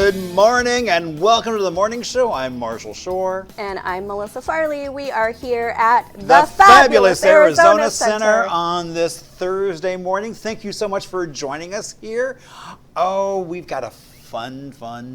Good morning and welcome to the morning show. I'm Marshall Shore. And I'm Melissa Farley. We are here at the fabulous Arizona Center on this Thursday morning. Thank you so much for joining us here. Oh, we've got a fun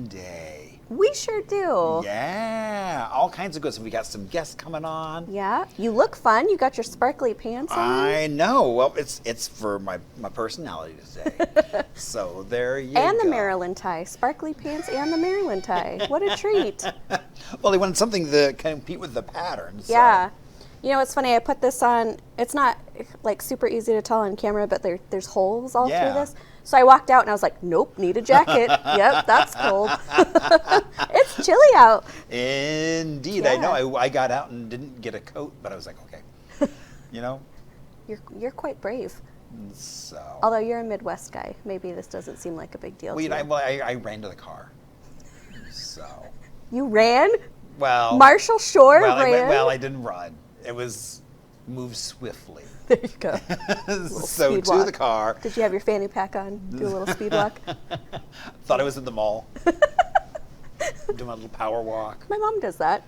day. We sure do. Yeah, all kinds of good stuff. We got some guests coming on. Yeah, you look fun. You got your sparkly pants on. I know. Well, it's for my personality today. So there you go. And the Maryland tie. Sparkly pants and the Maryland tie. What a treat. Well, they wanted something to compete with the pattern. So. Yeah. You know, it's funny. I put this on. It's not like super easy to tell on camera, but there's holes all through this. So I walked out and I was like, nope, need a jacket. Yep, that's cold. It's chilly out. Indeed. Yeah. I know. I got out and didn't get a coat, but I was like, okay. You know? You're quite brave. So. Although you're a Midwest guy, maybe this doesn't seem like a big deal to you. I ran to the car. So. You ran? Well. Marshall Shore ran? I didn't run. It was move swiftly. There you go. So to walk. The car. Did you have your fanny pack on? Do a little speed walk? Thought I was in the mall. Doing a little power walk. My mom does that.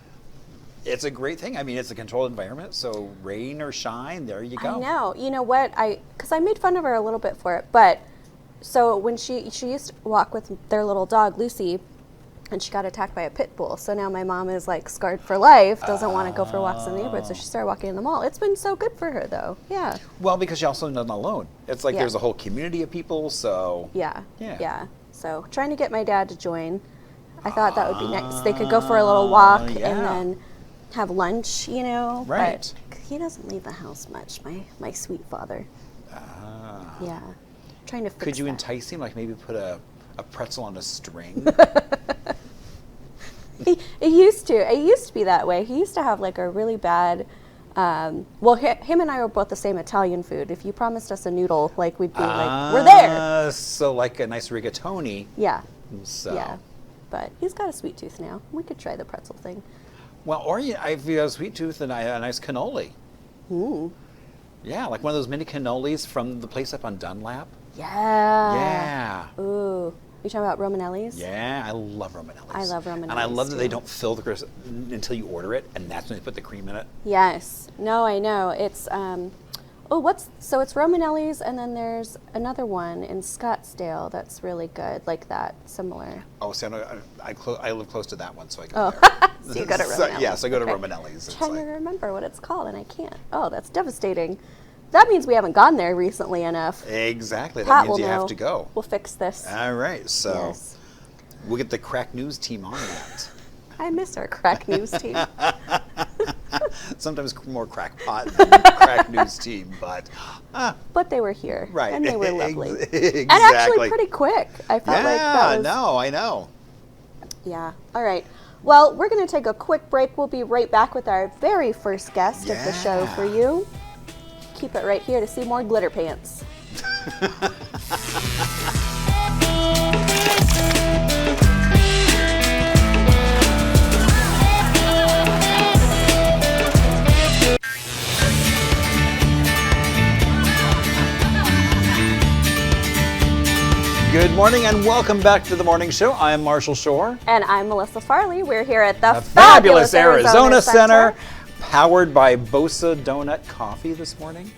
It's a great thing. I mean, it's a controlled environment, so rain or shine, there you go. I know. You know what? Because I made fun of her a little bit for it, but so when she used to walk with their little dog, Lucy, and she got attacked by a pit bull. So now my mom is like scarred for life, doesn't want to go for walks in the neighborhood, so she started walking in the mall. It's been so good for her though. Yeah. Well, because you're also not alone. It's like there's a whole community of people, so. Yeah. So trying to get my dad to join. I thought that would be nice. They could go for a little walk and then have lunch, you know. Right. But he doesn't leave the house much, my sweet father. Yeah. Trying to fix Could you that. entice him, like maybe put a pretzel on a string? It used to be that way. He used to have like a really bad, him and I were both the same Italian food. If you promised us a noodle, like we'd be like, we're there. So like a nice rigatoni. Yeah. So. Yeah. But he's got a sweet tooth now. We could try the pretzel thing. Well, or if you have a sweet tooth and a nice cannoli. Ooh. Yeah, like one of those mini cannolis from the place up on Dunlap. Yeah. Yeah. Ooh. You talking about Romanelli's? Yeah, I love Romanelli's. I love Romanelli's. And I love that they don't fill the crisp until you order it, and that's when they put the cream in it. Yes. No, I know. It's so it's Romanelli's, and then there's another one in Scottsdale that's really good, like that, similar. Oh, so I live close to that one, so I go there. So you go to Romanelli's. So I go to Romanelli's. I'm trying to remember what it's called, and I can't. Oh, that's devastating. That means we haven't gone there recently enough. Exactly. Pat That means you have to go. We'll fix this. All right. So we'll get the Crack News team on that. I miss our Crack News team. Sometimes more crackpot than Crack News team, but they were here. Right. And they were lovely. Exactly. And actually pretty quick. I felt like that was... I know. Yeah. All right. Well, we're going to take a quick break. We'll be right back with our very first guest of the show for you. Keep it right here to see more glitter pants. Good morning and welcome back to the morning show. I'm Marshall Shore. And I'm Melissa Farley. We're here at the fabulous Arizona Center. Powered by Bosa Donut Coffee this morning.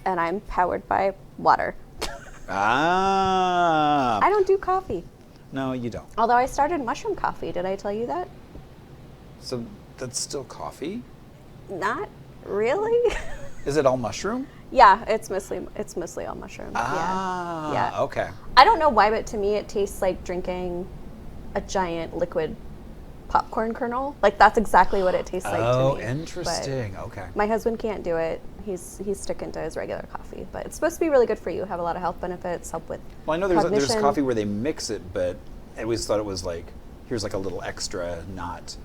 And I'm powered by water. I don't do coffee. No, you don't. Although I started mushroom coffee. Did I tell you that? So that's still coffee? Not really. Is it all mushroom? Yeah, it's mostly all mushroom. Yeah. Okay. I don't know why, but to me it tastes like drinking a giant liquid popcorn kernel. Like that's exactly what it tastes like to me. Oh, interesting. But okay. My husband can't do it. He's sticking to his regular coffee, but it's supposed to be really good for you. Have a lot of health benefits. Help with. Well, I know there's coffee where they mix it, but I always thought it was like here's like a little extra, not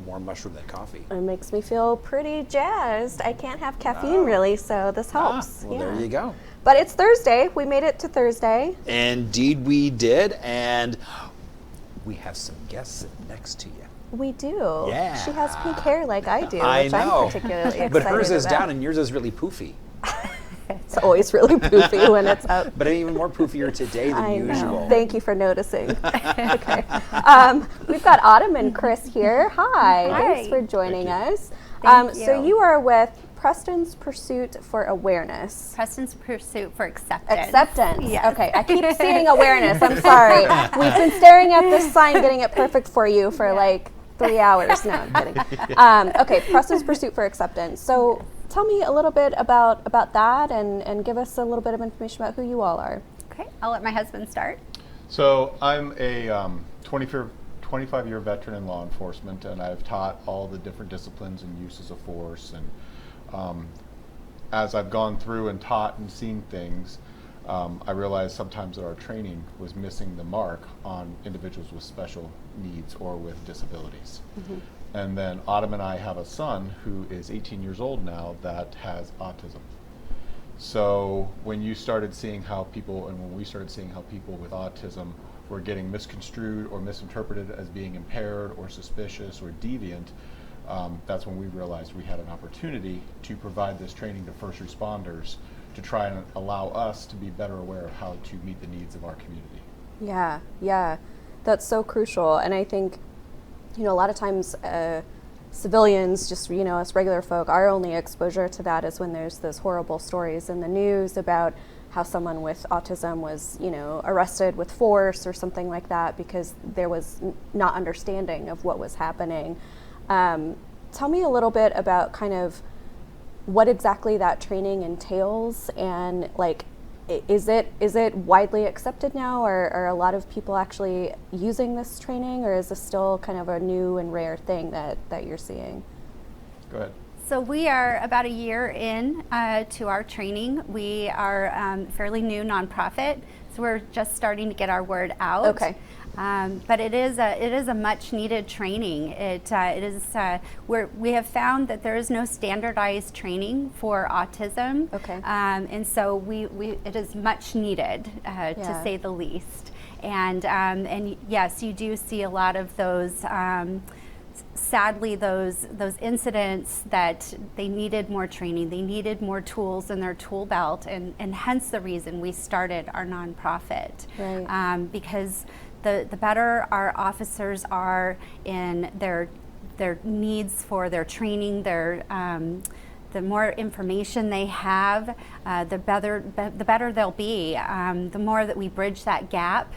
more mushroom than coffee. It makes me feel pretty jazzed. I can't have caffeine really, so this helps. Well, there you go. But it's Thursday. We made it to Thursday. Indeed, we did, and we have some guests sitting next to you. We do. Yeah. She has pink hair like I do, I which know. I'm particularly excited But hers is about. down and yours is really poofy. It's always really poofy when it's up. But even more poofier today than I usual. know. Thank you for noticing. Okay. We've got Autumn and Chris here. Hi. Thanks for joining us. Thank you. So you are with Preston's Pursuit for Awareness. Preston's Pursuit for Acceptance. Acceptance. Yes. Okay, I keep seeing awareness. I'm sorry. We've been staring at this sign, getting it perfect for you for like 3 hours. No, I'm kidding. Okay, Preston's Pursuit for Acceptance. So tell me a little bit about that and give us a little bit of information about who you all are. Okay, I'll let my husband start. So I'm a 25-year veteran in law enforcement, and I've taught all the different disciplines and uses of force. And as I've gone through and taught and seen things, I realized sometimes that our training was missing the mark on individuals with special needs or with disabilities. Mm-hmm. And then Autumn and I have a son who is 18 years old now that has autism. So when you started seeing how people, and when we started seeing how people with autism were getting misconstrued or misinterpreted as being impaired or suspicious or deviant, that's when we realized we had an opportunity to provide this training to first responders to try and allow us to be better aware of how to meet the needs of our community. Yeah, that's so crucial. And I think, a lot of times civilians, just, us regular folk, our only exposure to that is when there's those horrible stories in the news about how someone with autism was, arrested with force or something like that because there was not understanding of what was happening. Tell me a little bit about kind of what exactly that training entails, and like, is it widely accepted now, or are a lot of people actually using this training, or is this still kind of a new and rare thing that you're seeing? Go ahead. So we are about a year in to our training. We are a fairly new nonprofit, so we're just starting to get our word out. Okay. But it is a much needed training. We have found that there is no standardized training for autism. Okay. And so it is much needed, to say the least. And yes, you do see a lot of those. Sadly, those incidents that they needed more training, they needed more tools in their tool belt, and hence the reason we started our nonprofit. Right. Because the better our officers are in their needs for their training, the more information they have, the better they'll be. The more that we bridge that gap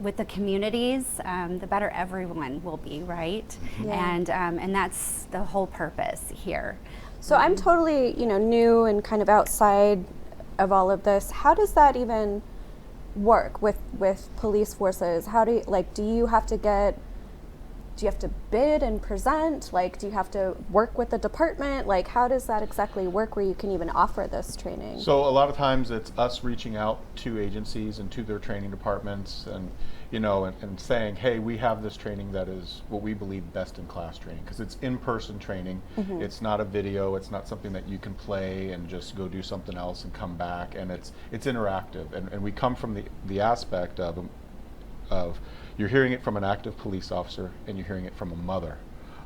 with the communities, the better everyone will be, right? Yeah. And that's the whole purpose here. So I'm totally, new and kind of outside of all of this. How does that even work with police forces? How do you have to bid and present? Like, do you have to work with the department? Like, how does that exactly work where you can even offer this training? So a lot of times it's us reaching out to agencies and to their training departments and saying, hey, we have this training that is what we believe best in class training, because it's in-person training. Mm-hmm. It's not a video, it's not something that you can play and just go do something else and come back, and it's interactive, and we come from the aspect of you're hearing it from an active police officer, and you're hearing it from a mother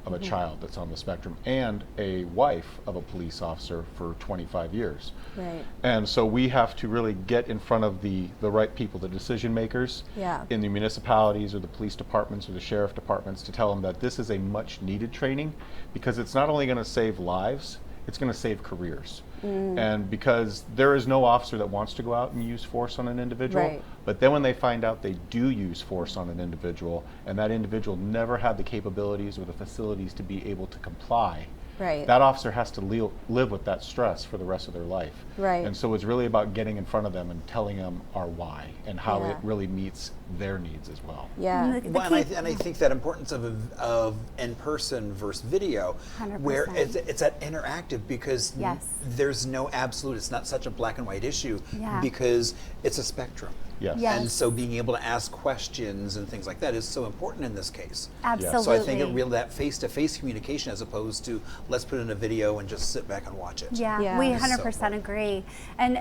of a child that's on the spectrum, and a wife of a police officer for 25 years. Right. And so we have to really get in front of the right people, the decision makers in the municipalities or the police departments or the sheriff departments, to tell them that this is a much needed training, because it's not only going to save lives, it's going to save careers. And because there is no officer that wants to go out and use force on an individual, right. But then when they find out they do use force on an individual, and that individual never had the capabilities or the facilities to be able to comply, right. that officer has to live with that stress for the rest of their life. Right. And so it's really about getting in front of them and telling them our why and how it really meets their needs as well. Yeah. Well, and I think that importance of in-person versus video, 100%. where it's that interactive, because Yes. there's no absolute, it's not such a black and white issue, Yeah. because it's a spectrum. Yes. Yes. And so being able to ask questions and things like that is so important in this case. Absolutely. So I think it really that face-to-face communication as opposed to let's put in a video and just sit back and watch it. Yeah, Yeah. we It's 100% agree. And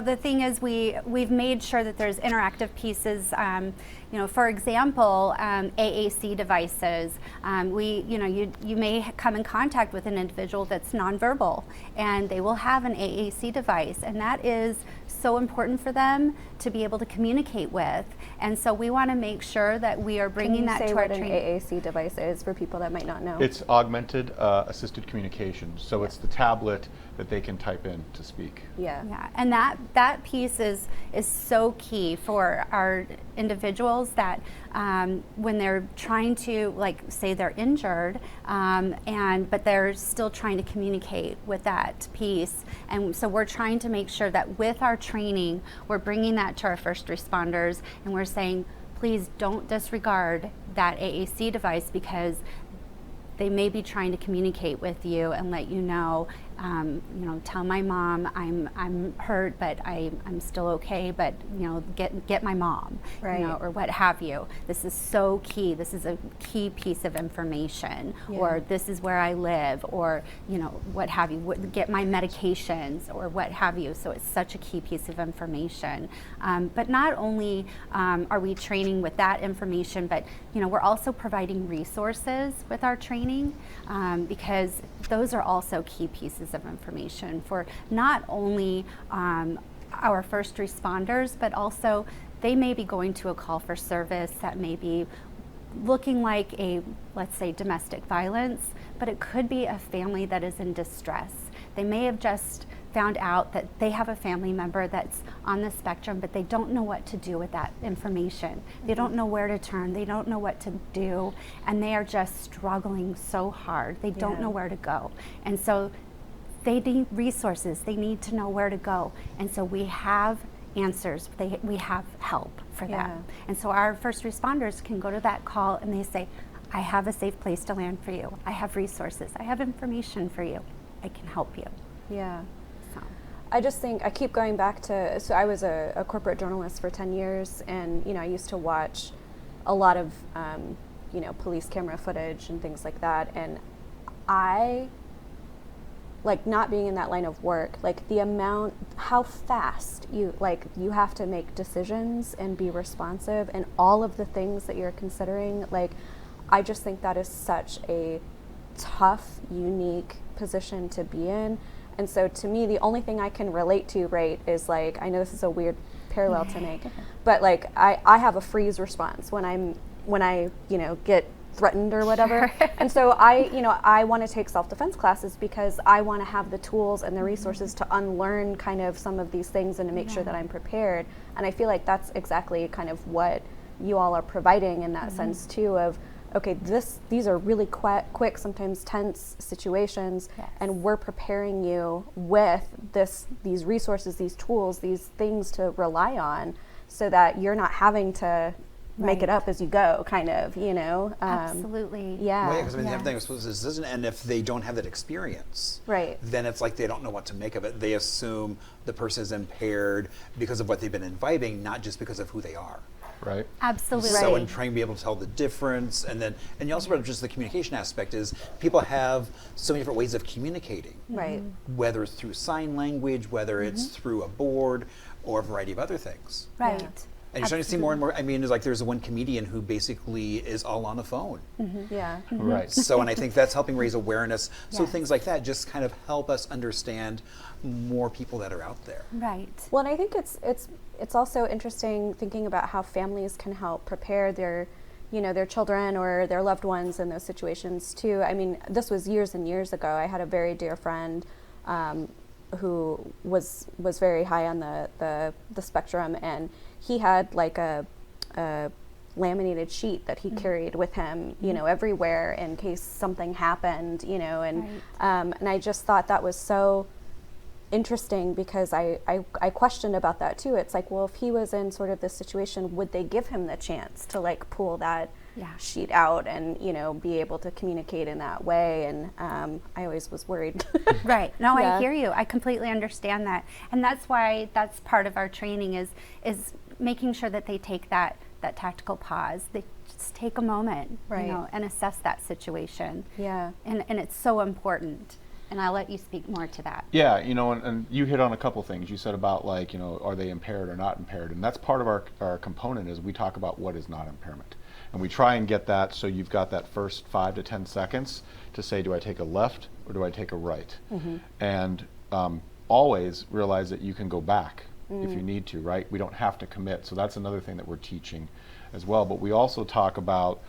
the thing is, we've made sure that there's interactive pieces. For example, AAC devices. You may come in contact with an individual that's nonverbal, and they will have an AAC device, and that is so important for them to be able to communicate with. And so we want to make sure that we are bringing that Can you to say our what an training. AAC device is for people that might not know? It's augmented assisted communication. So it's the tablet that they can type in to speak. Yeah. Yeah, and that piece is so key for our individuals that when they're trying to, like, say they're injured, but they're still trying to communicate with that piece. And so we're trying to make sure that with our training, we're bringing that to our first responders, and we're saying, please don't disregard that AAC device, because they may be trying to communicate with you and let you know, tell my mom I'm hurt, but I'm still okay, but get my mom, Right. Or what have you. This is so key. This is a key piece of information, or this is where I live, or what have you. Get my medications, or what have you. So it's such a key piece of information. But not only are we training with that information, but we're also providing resources with our training, because those are also key pieces of information for not only our first responders, but also they may be going to a call for service that may be looking like a, let's say, domestic violence, but it could be a family that is in distress. They may have just found out that they have a family member that's on the spectrum, but they don't know what to do with that information. They don't know where to turn. They don't know what to do, and they are just struggling so hard. They don't know where to go. And so they need resources. They need to know where to go. And so we have answers. We have help for that. And so our first responders can go to that call and they say, I have a safe place to land for you. I have resources. I have information for you. I can help you. Yeah. So. I just think I keep going back to, so I was a corporate journalist for 10 years, and I used to watch a lot of police camera footage and things like that, and I, like, not being in that line of work, like the amount, how fast you have to make decisions and be responsive, and all of the things that you're considering, like, I just think that is such a tough, unique position to be in. And so to me, the only thing I can relate to, right, is, like, I know this is a weird parallel to make, but, like, I have a freeze response when I get threatened or whatever. And so I want to take self-defense classes because I want to have the tools and the resources to unlearn kind of some of these things and to make sure that I'm prepared. And I feel like that's exactly kind of what you all are providing in that sense too, of, okay, these are really quick, sometimes tense situations, and we're preparing you with these resources, these tools, these things to rely on, so that you're not having to make it up as you go, kind of, Absolutely. Yeah. Well, yeah, because the other thing I suppose is, isn't, and if they don't have that experience, Right. then it's like they don't know what to make of it. They assume the person is impaired because of what they've been imbibing, not just because of who they are. Right. Absolutely. So in trying to be able to tell the difference, and you also brought up just the communication aspect, is people have so many different ways of communicating. Right. Whether it's through sign language, whether it's through a board, or a variety of other things. Right. Yeah. And you're starting to see more and more. I mean, it's like there's one comedian who basically is all on the phone. Yeah. Right. So, and I think that's helping raise awareness. So things like that just kind of help us understand more people that are out there. Right. Well, and I think it's also interesting thinking about how families can help prepare their children or their loved ones in those situations too. I mean, this was years and years ago. I had a very dear friend who was very high on the spectrum, and he had like a laminated sheet that he carried with him, everywhere in case something happened, and I just thought that was so interesting, because I questioned about that too. It's like, well, if he was in sort of this situation, would they give him the chance to, like, pull that sheet out and be able to communicate in that way? And I always was worried. Right. No, Yeah. I hear you. I completely understand that, and that's why that's part of our training is making sure that they take that tactical pause. They just take a moment, Right. and assess that situation. Yeah. And it's so important. And I'll let you speak more to that. Yeah, and you hit on a couple things. You said about are they impaired or not impaired? And that's part of our component is we talk about what is not impairment. And we try and get that so you've got that first 5 to 10 seconds to say, do I take a left or do I take a right? And always realize that you can go back if you need to, right? We don't have to commit. So that's another thing that we're teaching as well. But we also talk about,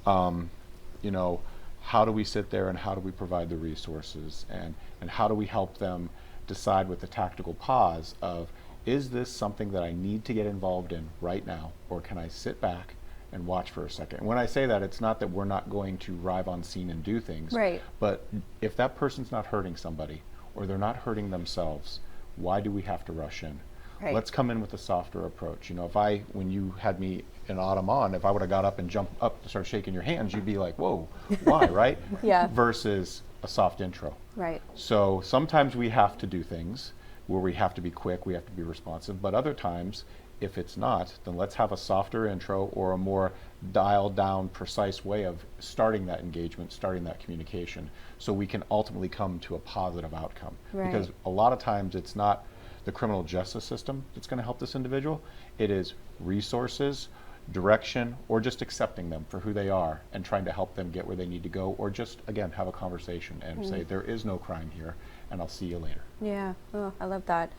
how do we sit there and how do we provide the resources and how do we help them decide with the tactical pause of, is this something that I need to get involved in right now, or can I sit back and watch for a second? And when I say that, it's not that we're not going to arrive on scene and do things, Right. but if that person's not hurting somebody or they're not hurting themselves, why do we have to rush in? Right. Let's come in with a softer approach. When you had me in Autumn on, if I would have got up and jumped up and started shaking your hands, you'd be like, whoa, why, right? Yeah. Versus a soft intro. Right. So sometimes we have to do things where we have to be quick, we have to be responsive, but other times, if it's not, then let's have a softer intro or a more dialed down, precise way of starting that engagement, starting that communication, so we can ultimately come to a positive outcome. Right. Because a lot of times it's not the criminal justice system that's going to help this individual. It is resources, direction, or just accepting them for who they are and trying to help them get where they need to go, or just, again, have a conversation and say, there is no crime here, and I'll see you later. Yeah. Oh, I love that.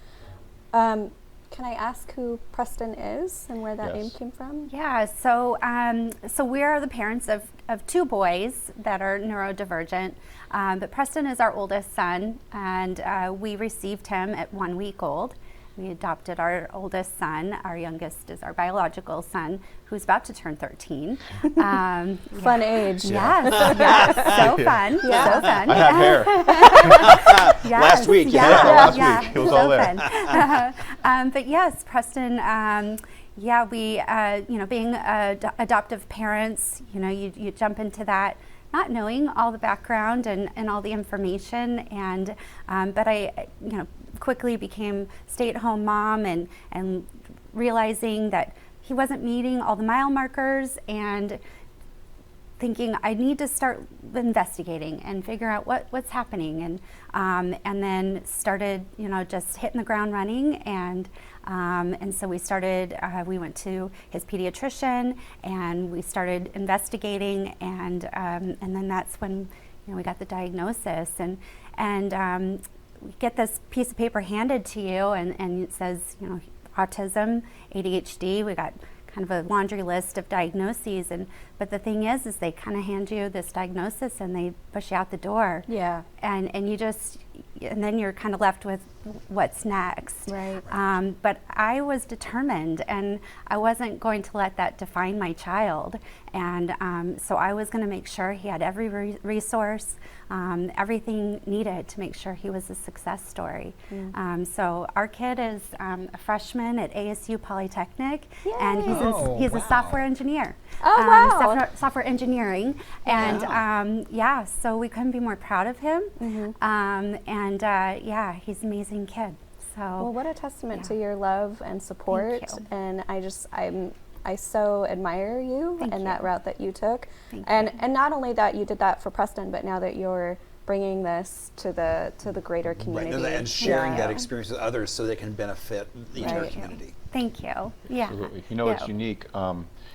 Can I ask who Preston is and where that Yes. name came from? Yeah, so we are the parents of 2 boys that are neurodivergent, but Preston is our oldest son, and we received him at 1 week old. We adopted our oldest son. Our youngest is our biological son, who's about to turn 13. Fun age. Yes, yes, so fun, so fun. I have hair. Yes, Last week, you yeah, had it last yeah, week. It was so all there. fun. But yes, Preston, we, being adoptive parents, you jump into that not knowing all the background and all the information, and but I, quickly became stay-at-home mom and realizing that he wasn't meeting all the mile markers, and thinking I need to start investigating and figure out what's happening, and then started just hitting the ground running, and so we started. We went to his pediatrician and we started investigating, and then that's when we got the diagnosis, and we get this piece of paper handed to you, and it says autism, ADHD. We got kind of a laundry list of diagnoses, but the thing is they kind of hand you this diagnosis and they push you out the door. Yeah. And then you're kind of left with what's next. Right. But I was determined, and I wasn't going to let that define my child. And so I was going to make sure he had every resource, everything needed to make sure he was a success story. So our kid is a freshman at ASU Polytechnic, and he's a software engineer. Oh, wow. Software engineering, and so we couldn't be more proud of him. He's an amazing kid. So Well, what a testament to your love and support. Thank you. And I so admire you Thank and you. that route that you took. Thank And not only that you did that for Preston, but now that you're bringing this to the greater community. And sharing that Yeah. experience with others so they can benefit the entire Right. community. thank you. Yeah. Absolutely. It's unique.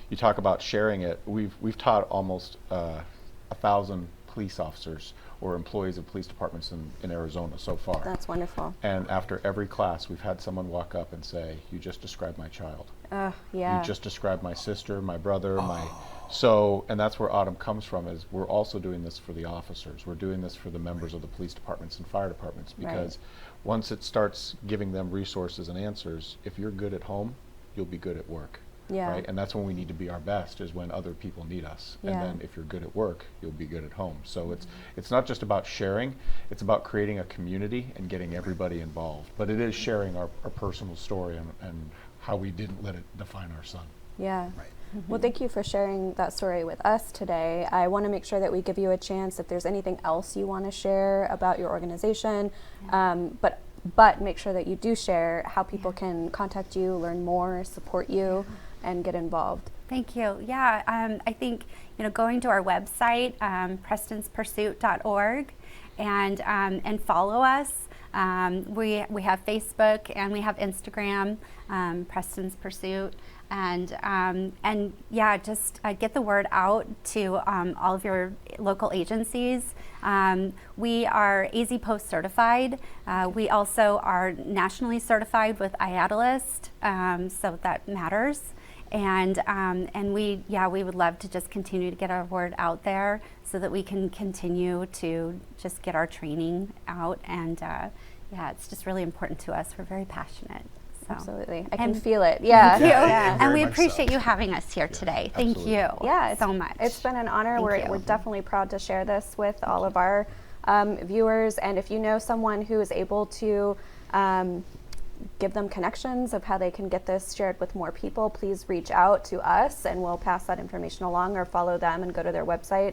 You talk about sharing it. We've taught almost 1,000 police officers or employees of police departments in Arizona so far. That's wonderful. And after every class, we've had someone walk up and say, "You just described my child. Yeah. You just described my sister, my brother, and that's where Autumn comes from, is we're also doing this for the officers. We're doing this for the members of the police departments and fire departments, because once it starts giving them resources and answers, if you're good at home, you'll be good at work. Yeah. Right? And that's when we need to be our best, is when other people need us. Yeah. And then if you're good at work, you'll be good at home. So it's not just about sharing, it's about creating a community and getting everybody involved. But it is sharing our personal story and how we didn't let it define our son. Yeah. Right. Well, thank you for sharing that story with us today. I want to make sure that we give you a chance if there's anything else you want to share about your organization. But but make sure that you do share how people can contact you, learn more, support you, and get involved. Thank you. Yeah, I think going to our website, prestonspursuit.org, and follow us. We have Facebook and we have Instagram, Preston's Pursuit, and yeah, just get the word out to all of your local agencies. We are AZ Post certified. We also are nationally certified with IATList, so that matters. And we would love to just continue to get our word out there so that we can continue to just get our training out. And it's just really important to us. We're very passionate. So. Absolutely. I can feel it. Yeah. Yeah. And we much appreciate so. you having us here today. Thank Absolutely. you Yeah, so much. It's been an honor. We're definitely proud to share this with all of our viewers. And if you know someone who is able to give them connections of how they can get this shared with more people, please reach out to us and we'll pass that information along, or follow them and go to their website.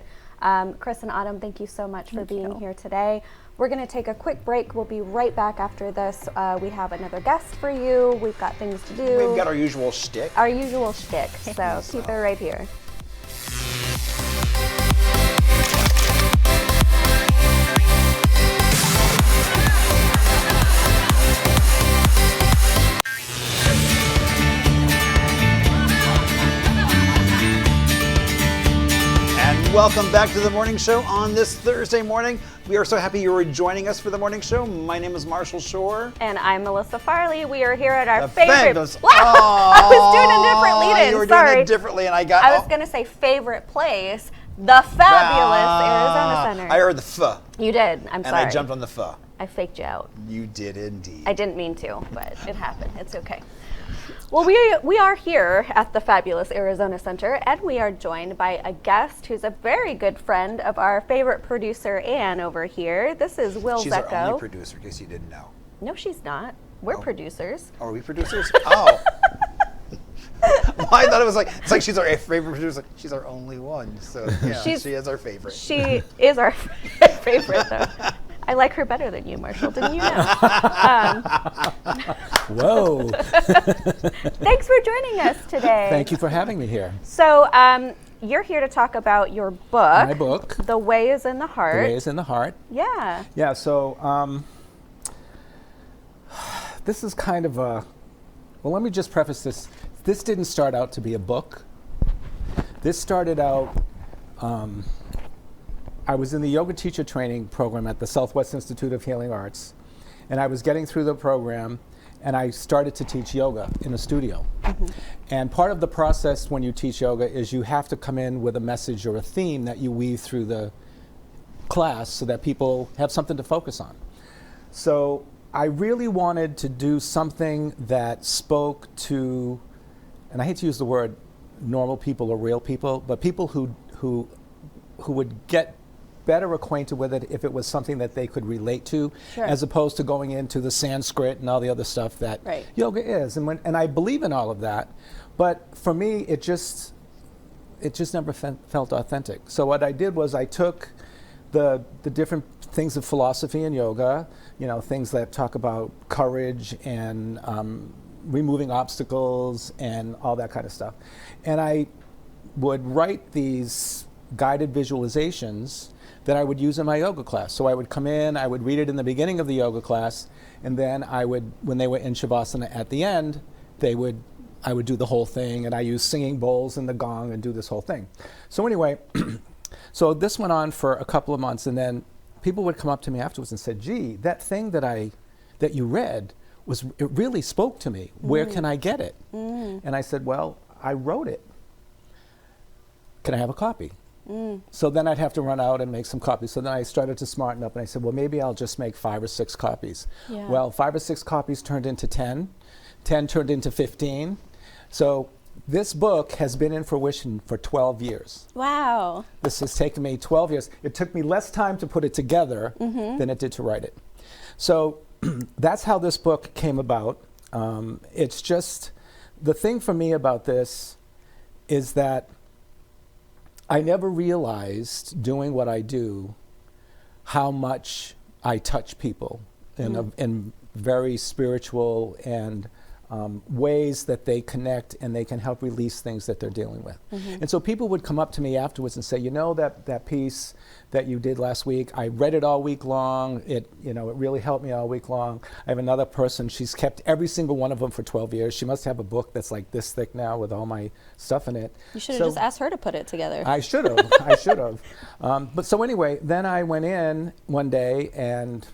Chris and Autumn, thank you so much for being here today. We're going to take a quick break. We'll be right back after this. We have another guest for you. We've got things to do. We've got our usual shtick. Our usual shtick. So keep it right here. Welcome back to the morning show on this Thursday morning. We are so happy you are joining us for the morning show. My name is Marshall Shore. And I'm Melissa Farley. We are here at our The favorite. fabulous- Wow! I was doing a different lead-in. You were Sorry. doing it differently, and I got. I was going to say favorite place, the fabulous Arizona Center. I heard the pho. You did. I'm And sorry. I jumped on the pho. I faked you out. You did indeed. I didn't mean to, but it happened. It's okay. Well, we are here at the fabulous Arizona Center, and we are joined by a guest who's a very good friend of our favorite producer, Ann, over here. This is Will She's Zecco. our only producer, in case you didn't know. No, she's not. We're Oh. producers. Are we producers? Oh. Well, I thought it was like, it's like she's our favorite producer. She's our only one. So, yeah, she is our favorite. She is our favorite, though. I like her better than you, Marshall. Didn't you know? Whoa. Thanks for joining us today. Thank you for having me here. So, you're here to talk about your book. My book, The Way is in the The Heart. Way is in the Heart. Yeah. Yeah, so this is kind of a, well, let me just preface this. This didn't start out to be a book. This started out, I was in the yoga teacher training program at the Southwest Institute of Healing Arts, and I was getting through the program, and I started to teach yoga in a studio. Mm-hmm. And part of the process when you teach yoga is you have to come in with a message or a theme that you weave through the class so that people have something to focus on. So I really wanted to do something that spoke to, and I hate to use the word normal people or real people, but people who would get better acquainted with it if it was something that they could relate to, Sure. as opposed to going into the Sanskrit and all the other stuff that Right. yoga is. And I believe in all of that, but for me, it just never felt authentic. So what I did was I took the different things of philosophy and yoga, things that talk about courage and removing obstacles and all that kind of stuff. And I would write these guided visualizations that I would use in my yoga class. So I would come in, I would read it in the beginning of the yoga class, and then I would, when they were in Shavasana at the end, I would do the whole thing, and I use singing bowls and the gong and do this whole thing. So anyway, so this went on for a couple of months, and then people would come up to me afterwards and said, gee, that thing that you read, it really spoke to me. Where can I get it? And I said, well, I wrote it. Can I have a copy? So then I'd have to run out and make some copies. So then I started to smarten up, and I said, well, maybe I'll just make 5 or 6 copies. Yeah. Well, 5 or 6 copies turned into 10. 10 turned into 15. So this book has been in fruition for 12 years. Wow. This has taken me 12 years. It took me less time to put it together than it did to write it. So that's how this book came about. It's just, the thing for me about this is that I never realized doing what I do how much I touch people in very spiritual and ways that they connect and they can help release things that they're dealing with. And so people would come up to me afterwards and say, you know, that piece that you did last week, I read it all week long. It really helped me all week long. I have another person, she's kept every single one of them for 12 years. She must have a book that's like this thick now with all my stuff in it. You should have just asked her to put it together. I should have. I should have. But so anyway, then I went in one day and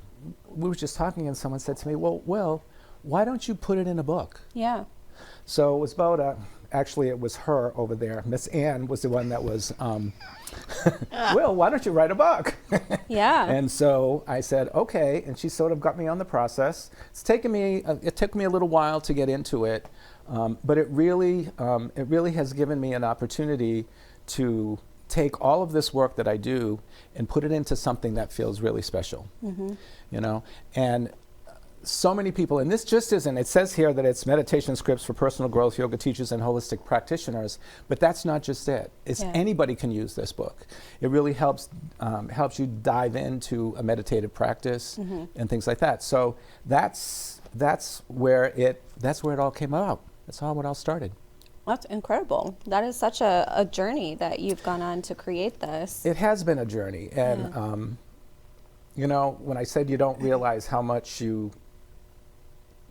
we were just talking and someone said to me, well, Will, why don't you put it in a book? Yeah. So it was about actually it was her over there. Miss Ann was the one that was, Will, why don't you write a book? Yeah. And so I said, okay, and she sort of got me on the process. It took me a little while to get into it, but it really has given me an opportunity to take all of this work that I do and put it into something that feels really special, you know, and so many people, and this just isn't, it says here that it's meditation scripts for personal growth, yoga teachers, and holistic practitioners, but that's not just it. It's anybody can use this book. It really helps you dive into a meditative practice and things like that. So that's where it all came out. That's how it all started. That's incredible. That is such a journey that you've gone on to create this. It has been a journey, and you know, when I said you don't realize how much you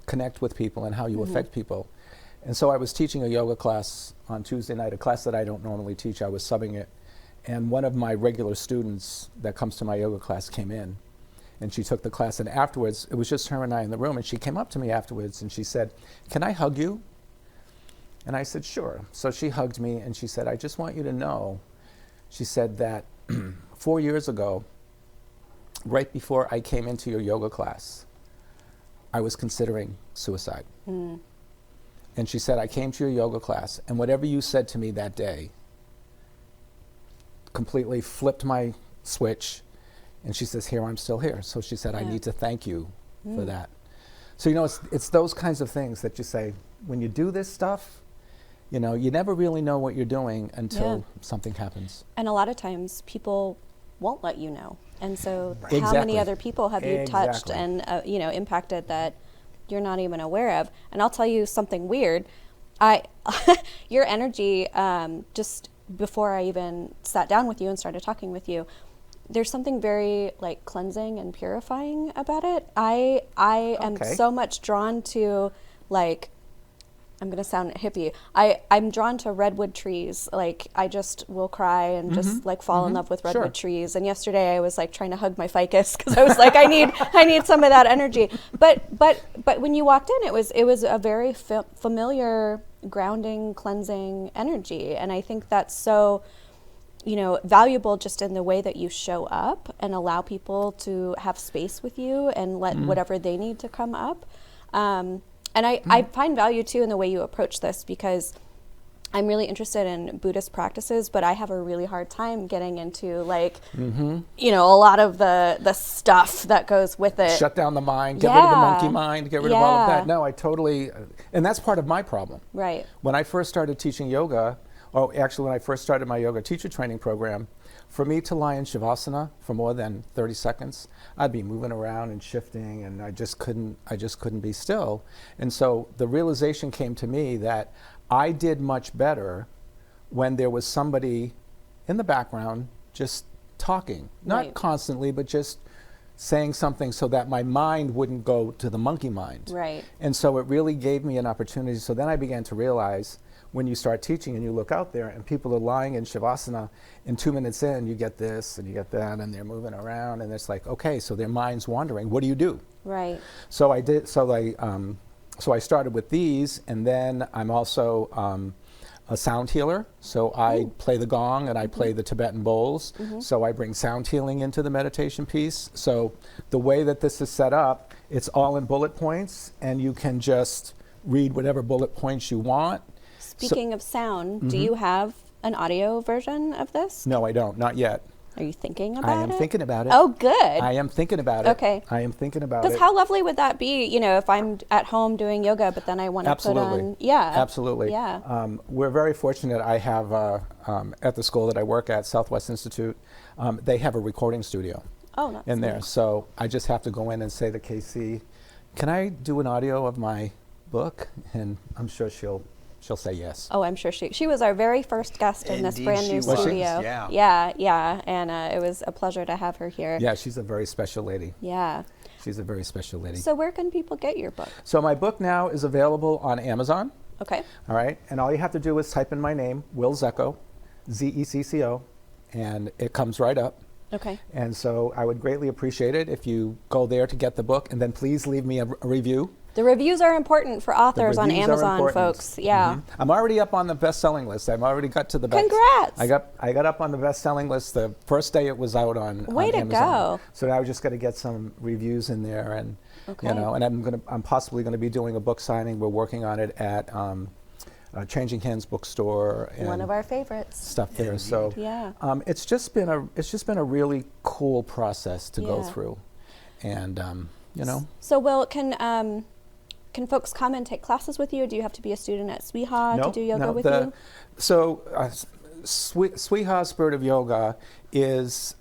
connect with people and how you affect people. And so I was teaching a yoga class on Tuesday night, a class that I don't normally teach. I was subbing it. And one of my regular students that comes to my yoga class came in. And she took the class. And afterwards, it was just her and I in the room. And she came up to me afterwards and she said, can I hug you? And I said, sure. So she hugged me and she said, I just want you to know, she said that 4 years ago, right before I came into your yoga class, I was considering suicide. And she said, I came to your yoga class, and whatever you said to me that day completely flipped my switch. And she says, here, I'm still here. So she said, I need to thank you for that. So, you know, it's those kinds of things that you say, when you do this stuff, you know, you never really know what you're doing until something happens. And a lot of times people won't let you know. And so how Exactly. many other people have you touched and, you know, impacted that you're not even aware of? And I'll tell you something weird. Your energy, just before I even sat down with you and started talking with you, there's something very like cleansing and purifying about it. I am so much drawn to, like, I'm gonna sound hippie. I'm drawn to redwood trees. Like, I just will cry and just like fall in love with redwood trees. And yesterday I was like trying to hug my ficus because I was like, I need some of that energy. But when you walked in, it was a very familiar, grounding, cleansing energy. And I think that's so, you know, valuable just in the way that you show up and allow people to have space with you and let whatever they need to come up. And I find value too in the way you approach this, because I'm really interested in Buddhist practices, but I have a really hard time getting into, like, you know, a lot of the stuff that goes with it. Shut down the mind, get rid of the monkey mind, get rid of all of that. No, I totally, and that's part of my problem. Right. When I first started teaching yoga, or actually when I first started my yoga teacher training program, for me to lie in Shavasana for more than 30 seconds, I'd be moving around and shifting, and I just couldn't be still. And so the realization came to me that I did much better when there was somebody in the background just talking, not constantly, but just saying something so that my mind wouldn't go to the monkey mind. Right. And so it really gave me an opportunity. So then I began to realize, when you start teaching and you look out there and people are lying in Shavasana, and 2 minutes in, you get this and you get that, and they're moving around, and it's like, okay, so their mind's wandering. What do you do? Right. So I did. So I started with these, and then I'm also a sound healer. So I play the gong and I play the Tibetan bowls. So I bring sound healing into the meditation piece. So the way that this is set up, it's all in bullet points, and you can just read whatever bullet points you want. Speaking of sound, do you have an audio version of this? No, I don't. Not yet. Are you thinking about it? I am thinking about it. Oh, good. I am thinking about it. Okay. I am thinking about it. Because how lovely would that be, you know, if I'm at home doing yoga, but then I want to put on... Yeah. Absolutely. Yeah. We're very fortunate. I have, at the school that I work at, Southwest Institute, they have a recording studio Oh, that's in there. nice. So I just have to go in and say to Casey, can I do an audio of my book? And I'm sure she'll say yes. Oh, I'm sure she was our very first guest in this Indeed brand she new was. studio. Yeah. And it was a pleasure to have her here. Yeah, she's a very special lady. Yeah. She's a very special lady. So where can people get your book? So my book now is available on Amazon. Okay. All right, and all you have to do is type in my name, Will Zecco, Zecco, and it comes right up. Okay. And so I would greatly appreciate it if you go there to get the book, and then please leave me a review. The reviews are important for authors on reviews are Amazon, important. folks. Yeah. Mhm. I'm already up on the best-selling list. I've already got to the best. Congrats. I got up on the best-selling list the first day it was out on Way to Amazon. go. So now I just got to get some reviews in there, and Okay. you know, and I'm possibly going to be doing a book signing. We're working on it at Changing Hands Bookstore and One of our favorites. stuff there. So Yeah. it's just been a really cool process to go Yeah. through, and you know. So, Will, can folks come and take classes with you? Do you have to be a student at SWIHA to do yoga with you? So SWIHA Spirit of Yoga is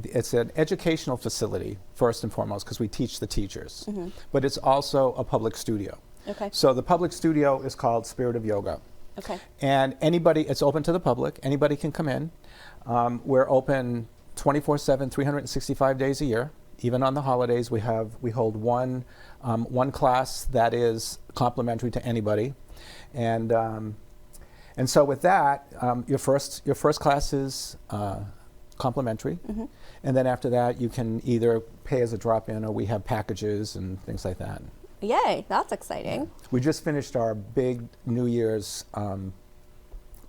it's an educational facility first and foremost because we teach the teachers, but it's also a public studio. Okay. So the public studio is called Spirit of Yoga. Okay. And it's open to the public. Anybody can come in. We're open 24/7, 365 days a year. Even on the holidays, we hold one class that is complimentary to anybody, and so with that, your first class is complimentary, and then after that, you can either pay as a drop-in or we have packages and things like that. Yay, that's exciting. We just finished our big New Year's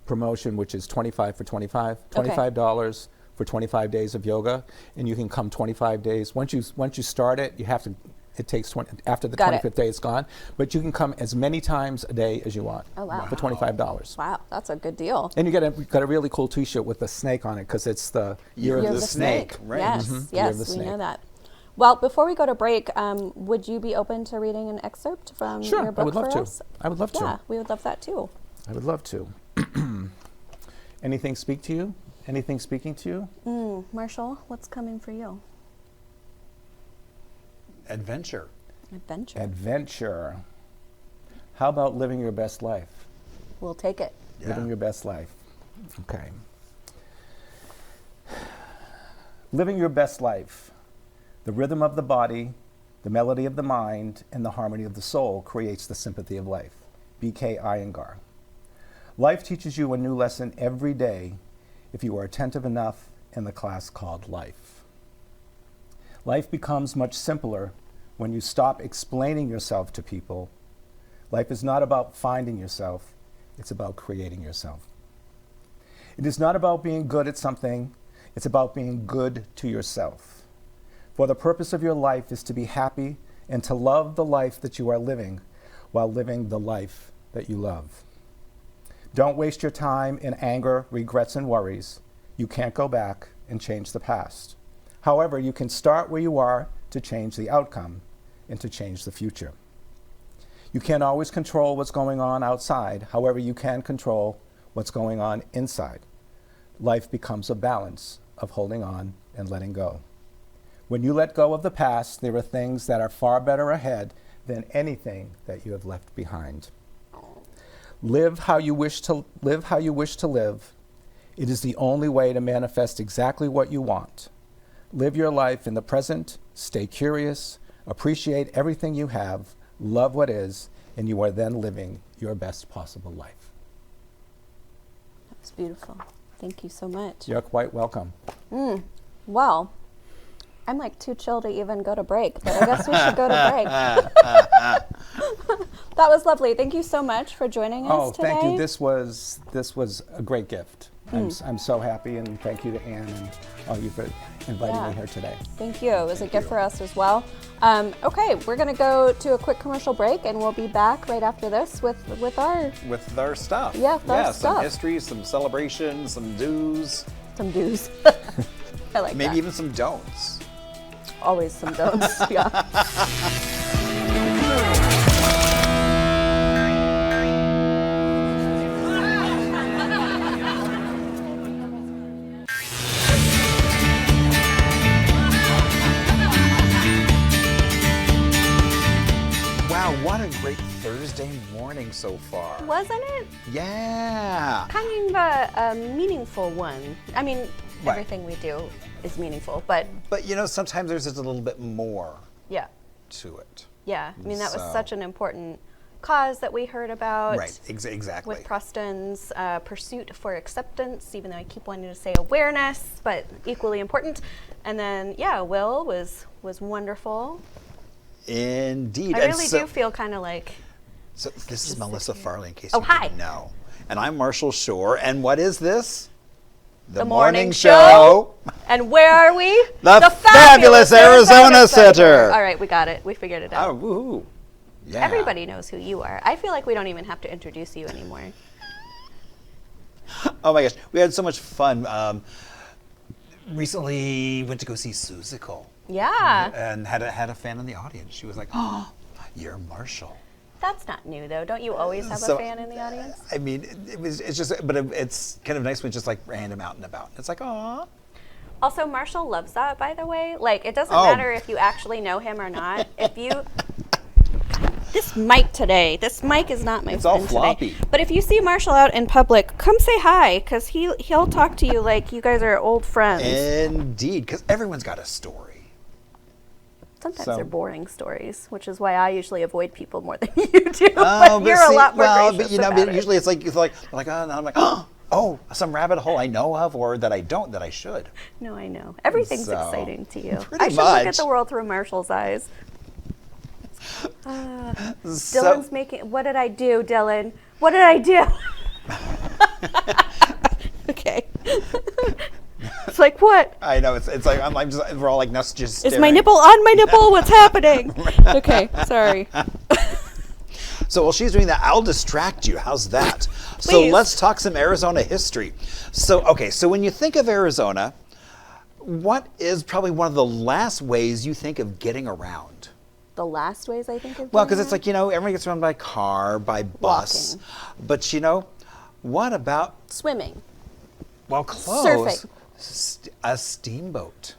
promotion, which is 25 for 25, $25 for 25 days of yoga, and you can come 25 days. Once you start it, you have to. It takes 20 after the 25th day it's gone, but you can come as many times a day as you want. Oh, wow. For $25. Wow, that's a good deal. And you got a really cool T-shirt with a snake on it because it's the Year of the Snake, right? Yes, Year yes, of the we Snake. know that. Well, before we go to break, would you be open to reading an excerpt from Sure, your book I would love for to. us? I would love to. Yeah, we would love that too. I would love to. Anything speak to you? Anything speaking to you? Marshall, what's coming for you? Adventure. Adventure. Adventure. How about living your best life? We'll take it. Living your best life. Okay. Living your best life. The rhythm of the body, the melody of the mind, and the harmony of the soul creates the sympathy of life. B.K. Iyengar. Life teaches you a new lesson every day if you are attentive enough in the class called life. Life becomes much simpler when you stop explaining yourself to people. Life is not about finding yourself, it's about creating yourself. It is not about being good at something, it's about being good to yourself. For the purpose of your life is to be happy and to love the life that you are living while living the life that you love. Don't waste your time in anger, regrets, and worries. You can't go back and change the past. However, you can start where you are to change the outcome and to change the future. You can't always control what's going on outside. However, you can control what's going on inside. Life becomes a balance of holding on and letting go. When you let go of the past, there are things that are far better ahead than anything that you have left behind. Live how you wish to live. It is the only way to manifest exactly what you want. Live your life in the present, stay curious, appreciate everything you have, love what is, and you are then living your best possible life. That's beautiful. Thank you so much. You're quite welcome. Well, I'm like too chill to even go to break, but I guess we should go to break. That was lovely. Thank you so much for joining us today. Thank you. This was a great gift. I'm so happy, and thank you to Anne and all you for inviting me here today. Thank you. It was a gift for us as well. Okay, we're going to go to a quick commercial break, and we'll be back right after this with our stuff. Yeah, with our some stuff. history, some celebrations, some do's. Some do's. I like Maybe that. even some don'ts. Always some don'ts. Yeah. Thursday morning so far. Wasn't it? Yeah. Kind of a meaningful one. I mean, Right. everything we do is meaningful, but But you know, sometimes there's just a little bit more yeah. to it. Yeah. I mean, that was So- such an important cause that we heard about. Right, exactly. With Preston's pursuit for acceptance, even though I keep wanting to say awareness, but equally important. And then, yeah, Will was wonderful. Indeed. I And really so- do feel kind of like, So this is Melissa Farley, in case Oh, you hi. didn't know. And I'm Marshall Shore. And what is this? The Morning Show. And where are we? The fabulous Arizona Center. All right, we got it. We figured it out. Oh, woohoo. Yeah. Everybody knows who you are. I feel like we don't even have to introduce you anymore. Oh my gosh, we had so much fun. Recently went to go see Suzical. Yeah. And had a fan in the audience. She was like, "Oh, you're Marshall." That's not new, though. Don't you always have So, a fan in the audience? I mean, it's just, but it's kind of nice when it's just like random out and about. It's like, "Aw." Also, Marshall loves that, by the way. Like, it doesn't Oh. matter if you actually know him or not. If you... This mic is not my It's all friend floppy. today. But if you see Marshall out in public, come say hi, because he'll talk to you like you guys are old friends. Indeed, because everyone's got a story. Sometimes So- they're boring stories, which is why I usually avoid people more than you do. But you're see, a lot more well, gracious but you know, about but it. usually it's like oh, and I'm like, oh, some rabbit hole I know of or that I don't that I should. No, I know. Everything's So, exciting to you. pretty I should look much. at the world through Marshall's eyes. So, Dylan's making. What did I do, Dylan? What did I do? Okay. It's like, what? I know it's like I'm just we're all like just Is staring. my nipple on my nipple? What's happening? Okay, sorry. So while she's doing that, I'll distract you. How's that? So Please. let's talk some Arizona history. So when you think of Arizona, what is probably one of the last ways you think of getting around? The last ways I think of. Well, doing because it's that? like, everyone gets around by car, by bus. Walking. But what about, Swimming. well, close. Surfing. A steamboat.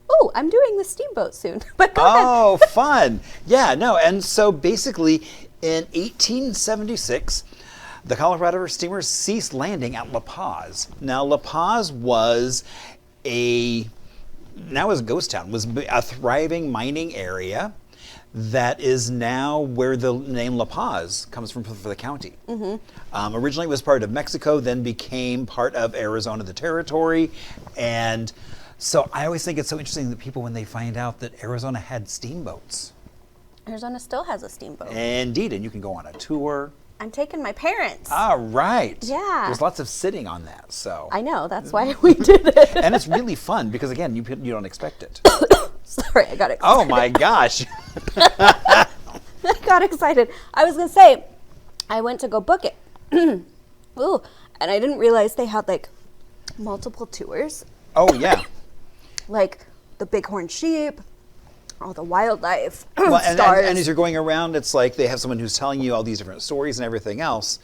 Oh, I'm doing the steamboat soon. But go ahead. Oh, fun. Yeah, no. And so basically in 1876, the Colorado River steamers ceased landing at La Paz. Now, La Paz was now is a ghost town, was a thriving mining area that is now where the name La Paz comes from for the county. Originally it was part of Mexico, then became part of Arizona, the territory. And so I always think it's so interesting that people, when they find out that Arizona had steamboats. Arizona still has a steamboat. Indeed, and you can go on a tour. I'm taking my parents. All right. Yeah. There's lots of sitting on that, so. I know, that's why we did it. And it's really fun because, again, you don't expect it. Sorry, I got excited. Oh my gosh. I got excited. I was going to say, I went to go book it. Ooh, and I didn't realize they had like multiple tours. Oh yeah. Like the bighorn sheep, all the wildlife, Well, stars. and as you're going around, it's like they have someone who's telling you all these different stories and everything else.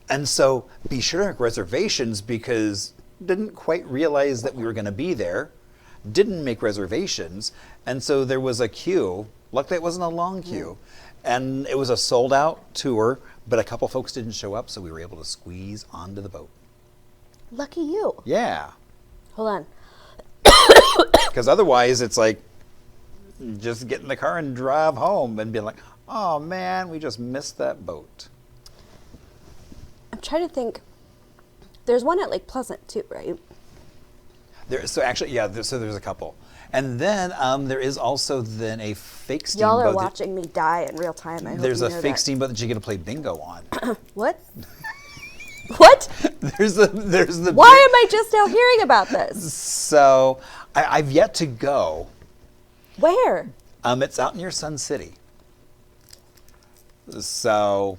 And so be sure to make reservations because didn't quite realize that we were going to be there. Didn't make reservations. And so there was a queue. Luckily, it wasn't a long queue. And it was a sold out tour, but a couple folks didn't show up, so we were able to squeeze onto the boat. Lucky you. Yeah. Hold on. Because otherwise, it's like just get in the car and drive home and be like, oh man, we just missed that boat. I'm trying to think. There's one at Lake Pleasant too, right? So actually, yeah, so there's a couple. And then there is also then a fake steamboat. Y'all are that- watching me die in real time. I hope There's you a know fake that. steamboat that you get to play bingo on. What? What? there's the Why am I just now hearing about this? So I've yet to go. Where? It's out near Sun City. So,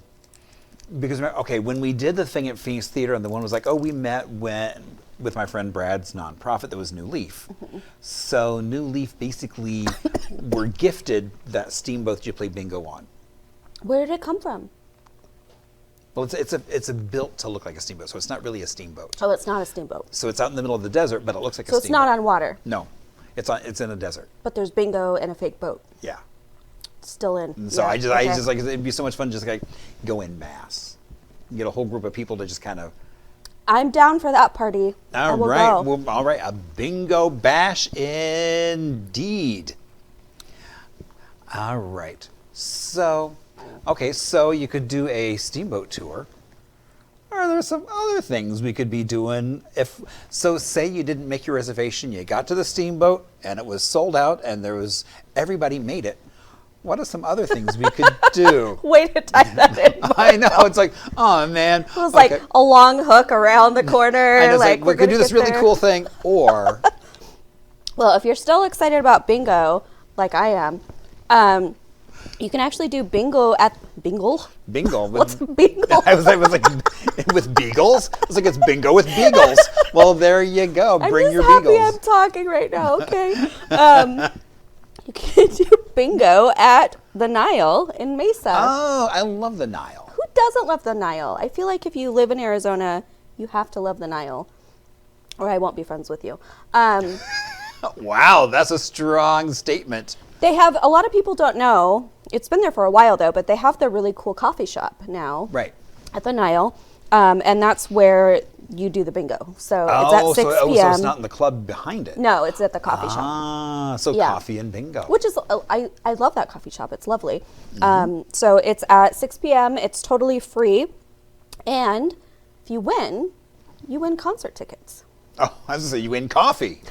because when we did the thing at Phoenix Theater, and the one was like, we met with my friend Brad's nonprofit that was New Leaf. So New Leaf basically were gifted that steamboat that you play bingo on. Where did it come from? Well, it's a built to look like a steamboat, so it's not really a steamboat. Oh, it's not a steamboat. So it's out in the middle of the desert, but it looks like a So steamboat. it's not on water, No, it's in a desert. but there's bingo and a fake boat. Yeah. Still in. And so Yeah, I okay. just like, it'd be so much fun just like go in mass. Get a whole group of people to just kind of. I'm down for that party. I All will right. go. Well, all right. A bingo bash indeed. All right. So, okay. So you could do a steamboat tour. Or there's some other things we could be doing. Say you didn't make your reservation, you got to the steamboat and it was sold out, and everybody made it. What are some other things we could do? Way to tie that in. I know, it's like, oh man. It was like a long hook around the corner. And it's like we could do this really cool thing, or Well, if you're still excited about bingo, like I am, you can actually do bingo at bingo. bingo. What's bingo? I was like with beagles. It's like it's bingo with beagles. Well, there you go. I'm Bring just your happy beagles. I'm talking right now. Okay. You can do bingo at the Nile in Mesa. Oh, I love the Nile. Who doesn't love the Nile? I feel like if you live in Arizona, you have to love the Nile, or I won't be friends with you. Wow, that's a strong statement. They have, a lot of people don't know, it's been there for a while though, but they have the really cool coffee shop now Right. at the Nile, and that's where you do the bingo. So it's at 6 so p.m. it's not in the club behind it. No, it's at the coffee shop. Ah, so Yeah. coffee and bingo. Which is, I love that coffee shop. It's lovely. So it's at 6 p.m. It's totally free. And if you win concert tickets. Oh, I was going to say, you win coffee.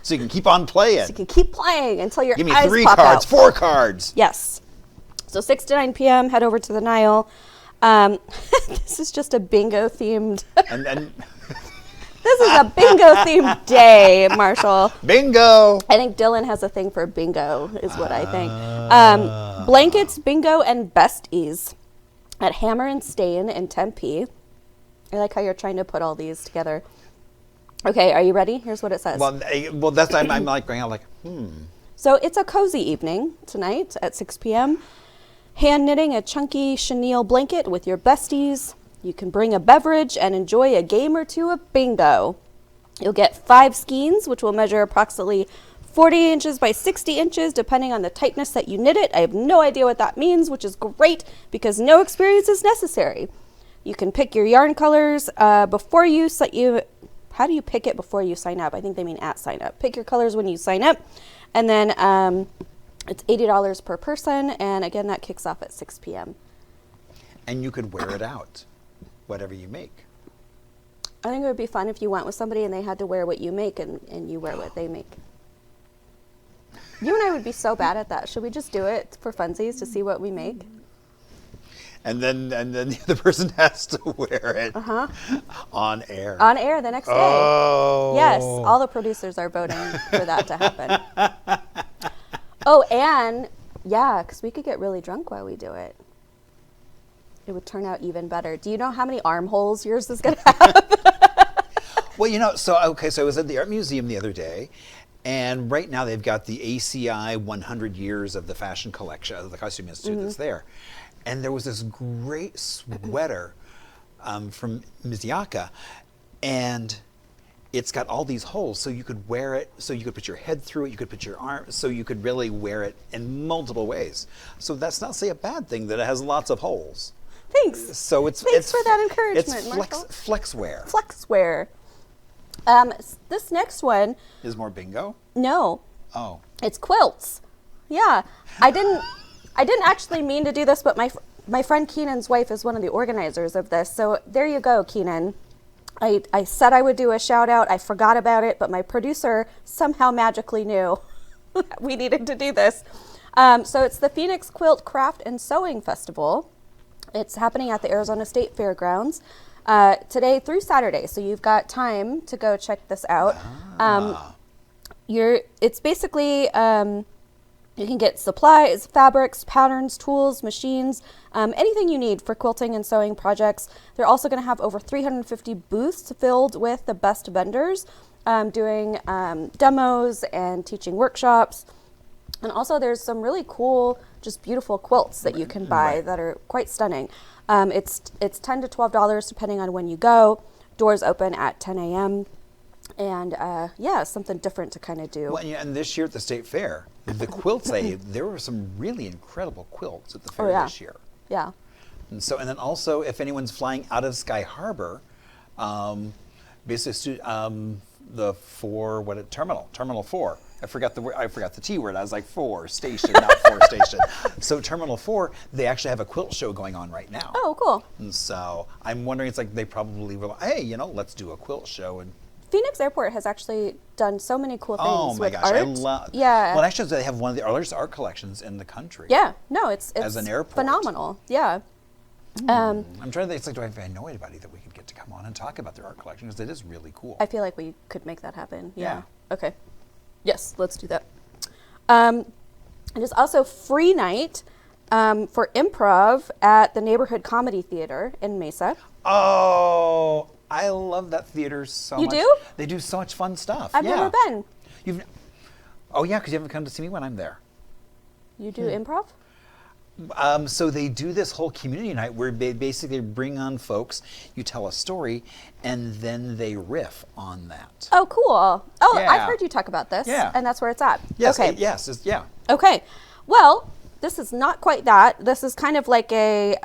So you can keep on playing. So you can keep playing until your Give me eyes 3 pop cards, out. 4 cards. Yes. So 6 to 9 p.m., head over to the Nile. This is just a bingo themed. And This is a bingo themed day, Marshall. bingo. I think Dylan has a thing for bingo, is what I think. Blankets, bingo, and besties at Hammer and Stain in Tempe. I like how you're trying to put all these together. Okay, are you ready? Here's what it says. Well, that's I'm like going out like, So it's a cozy evening tonight at 6 p.m. Hand knitting a chunky chenille blanket with your besties. You can bring a beverage and enjoy a game or two of bingo. You'll get 5 skeins, which will measure approximately 40 inches by 60 inches, depending on the tightness that you knit it. I have no idea what that means, which is great because no experience is necessary. You can pick your yarn colors before you how do you pick it before you sign up? I think they mean at sign up. Pick your colors when you sign up. And then it's $80 per person. And again, that kicks off at 6 p.m. and you could wear it out, whatever you make. I think it would be fun if you went with somebody and they had to wear what you make and you wear what they make. You and I would be so bad at that. Should we just do it for funsies to see what we make? And then the other person has to wear it on air. On air the next day. Oh. Yes, all the producers are voting for that to happen. Oh, and yeah, because we could get really drunk while we do it. It would turn out even better. Do you know how many armholes yours is going to have? Well, so I was at the Art Museum the other day, and right now they've got the ACI 100 years of the fashion collection, of the Costume Institute that's there. And there was this great sweater from Mizyaka, and it's got all these holes, so you could wear it, so you could put your head through it, you could put your arm, so you could really wear it in multiple ways. So that's not, say, a bad thing that it has lots of holes. Thanks. So it's Thanks for that encouragement, It's Marshall. flex wear. Flexwear. This next one, Is more bingo? no, Oh. it's quilts. Yeah, I didn't actually mean to do this, but my friend Keenan's wife is one of the organizers of this. So there you go, Keenan. I said I would do a shout out. I forgot about it, but my producer somehow magically knew we needed to do this. So it's the Phoenix Quilt Craft and Sewing Festival. It's happening at the Arizona State Fairgrounds today through Saturday. So you've got time to go check this out. It's basically you can get supplies, fabrics, patterns, tools, machines, anything you need for quilting and sewing projects. They're also going to have over 350 booths filled with the best vendors doing demos and teaching workshops. And also there's some really cool, just beautiful quilts that you can buy that are quite stunning. It's $10 to $12 depending on when you go. Doors open at 10 a.m. And something different to kind of do. Well, and this year at the state fair, the quilts, there were some really incredible quilts at the fair this year. Yeah. And then also, if anyone's flying out of Sky Harbor, basically, Terminal 4. I forgot the T word. I was like station, not 4 station. So Terminal 4, they actually have a quilt show going on right now. Oh, cool. And so I'm wondering, it's like they probably were like, hey, let's do a quilt show. And Phoenix Airport has actually done so many cool things oh my with gosh, art. I love. Yeah. Well, actually, they have one of the largest art collections in the country. Yeah. No, it's as an airport. phenomenal. Yeah. I'm trying to think. It's like, do I know anybody that we could get to come on and talk about their art collection? Because it is really cool. I feel like we could make that happen. Yeah. Okay. Yes, let's do that. And it's also free night for improv at the Neighborhood Comedy Theater in Mesa. Oh, I love that theater so much. You do? They do so much fun stuff. I've never been. Oh yeah, because you haven't come to see me when I'm there. You do improv? So they do this whole community night where they basically bring on folks, you tell a story, and then they riff on that. Oh, cool. Oh, Yeah. I've heard you talk about this. Yeah. And that's where it's at. Yes, Okay. yeah. Okay. Well, this is not quite that. This is kind of like a,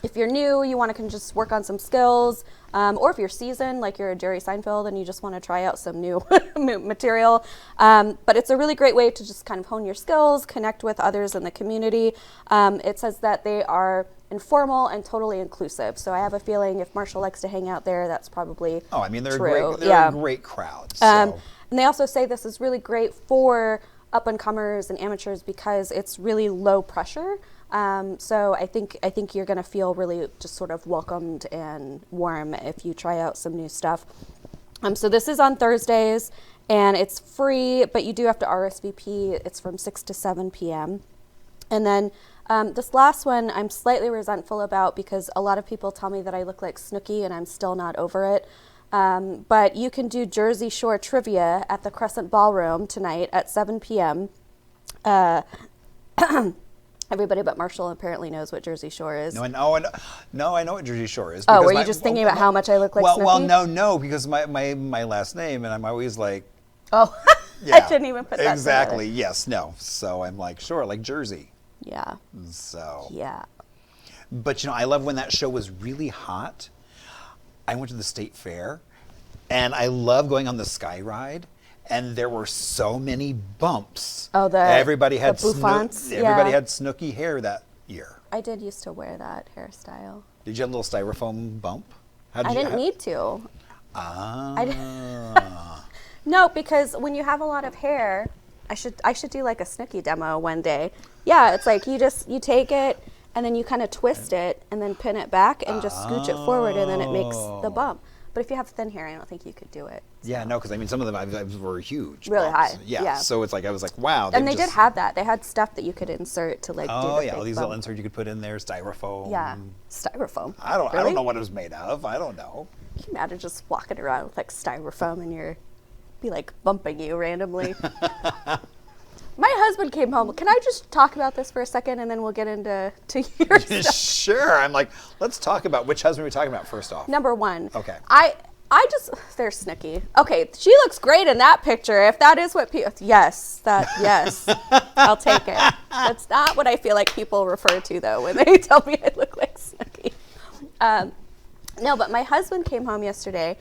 if you're new, you want to just work on some skills, or if you're seasoned, like you're a Jerry Seinfeld and you just want to try out some new material. But it's a really great way to just kind of hone your skills, connect with others in the community. It says that they are informal and totally inclusive. So I have a feeling if Marshall likes to hang out there, that's probably Oh, I mean, they're true. a great crowd. So. And they also say this is really great for up-and-comers and amateurs because it's really low pressure. So I think you're going to feel really just sort of welcomed and warm if you try out some new stuff. So this is on Thursdays, and it's free, but you do have to RSVP. It's from 6 to 7 p.m. And then this last one I'm slightly resentful about because a lot of people tell me that I look like Snooki, and I'm still not over it. But you can do Jersey Shore trivia at the Crescent Ballroom tonight at 7 p.m. Everybody but Marshall apparently knows what Jersey Shore is. No, I know what Jersey Shore is. Oh, because were you just thinking about how much I look like Snooki? Well, no, because my last name, and I'm always like, oh, yeah, I didn't even put that exactly. together. Yes, no. So I'm like, sure, like Jersey. Yeah. So. Yeah. But I love when that show was really hot. I went to the state fair, and I love going on the Sky Ride. And there were so many bumps. Oh, everybody had the bouffants. Everybody had Snooki hair that year. I did used to wear that hairstyle. Did you have a little styrofoam bump? I didn't need to. Ah. No, because when you have a lot of hair, I should do like a Snooki demo one day. Yeah, it's like you take it and then you kind of twist it and then pin it back and just scooch it forward and then it makes the bump. But if you have thin hair, I don't think you could do it. So. Yeah, no, because I mean, some of them were huge. Really bumps. high. Yeah. So it's like, I was like, wow. And they did have that. They had stuff that you could insert to like do the all fake these bump. little inserts you could put in there, styrofoam. Yeah, styrofoam. I don't Really? know what it was made of. I don't know. Can you imagine just walking around with like styrofoam and be like bumping you randomly? My husband came home. Can I just talk about this for a second and then we'll get into your stuff? Sure. I'm like, let's talk about which husband we're talking about first off. Number one. Okay. There's Snooki. Okay, she looks great in that picture. If that is what people, yes, I'll take it. That's not what I feel like people refer to though when they tell me I look like Snooki. No, but my husband came home yesterday,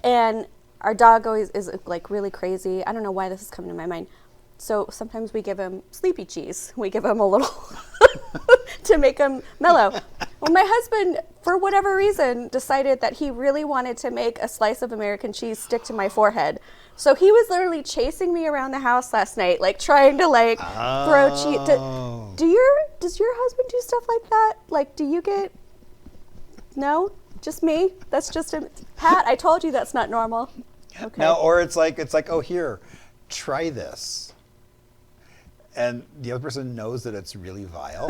and our dog always is like really crazy. I don't know why this is coming to my mind. So sometimes we give him sleepy cheese. We give him a little to make him mellow. Well, my husband, for whatever reason, decided that he really wanted to make a slice of American cheese stick to my forehead. So he was literally chasing me around the house last night, like trying to like throw cheese. Does your husband do stuff like that? Like, do you get? No, just me. That's just a Pat. I told you that's not normal. Okay. No, or it's like, oh, here, try this. And the other person knows that it's really vile,